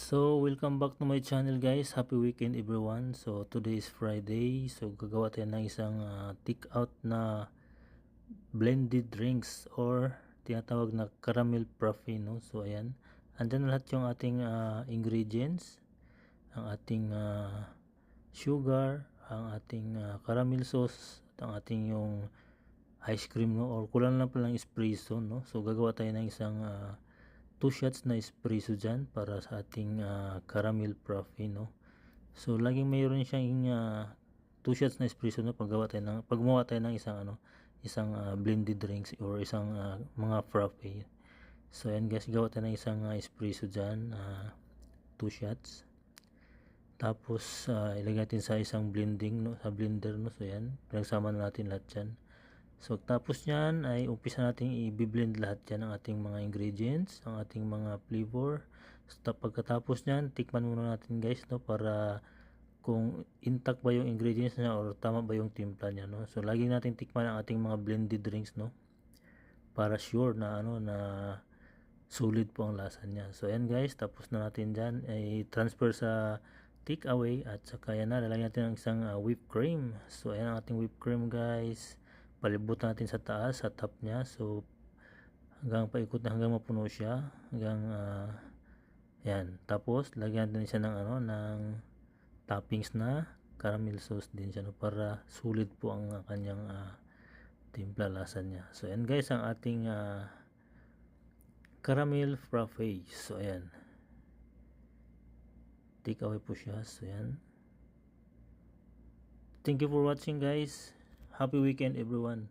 So, welcome back to my channel guys. Happy weekend everyone. So, today is Friday. So, gagawa tayo ng isang take out na blended drinks or tinatawag na caramel frappe, no? So, ayan. Andyan lahat yung ating ingredients. Ang ating sugar, ang ating caramel sauce, at ang ating yung ice cream, no? Or kulang lang palang espresso, no? So, gagawa tayo ng isang 2 shots na espresso dyan para sa ating caramel frappe, no? So laging mayroon siyang 2 shots na espresso, no, pag gumawa tayo ng isang blended drinks or isang mga frappe. So ayan guys, gawa tayo ng isang espresso dyan, 2 shots. Tapos ilagay natin sa isang blending, no, sa blender, no. So ayan, pinagsama na natin lahat dyan. So tapos nyan ay umpisa natin i-blend lahat yan ng ating mga ingredients, ang ating mga flavor. So pagkatapos nyan, tikman muna natin guys, no, para kung intact ba yung ingredients niya or tama ba yung timpla niya, no. So lagi natin tikman ang ating mga blended drinks, no, para sure na na solid po ang lasa niya. So ayan guys, tapos na natin dyan ay transfer sa take away at saka yan na, lalagyan natin ng isang whipped cream. So ayan ang ating whipped cream guys, palibot natin sa taas, sa top niya. So hanggang paikot na, hanggang mapuno siya, hanggang yan. Tapos lagyan natin siya ng ng toppings na caramel sauce din siya, no, para sulit po ang kanyang timpla, lasa niya. So ayan guys ang ating caramel frappe. So ayan, take away po siya. So ayan, thank you for watching guys. Happy weekend everyone.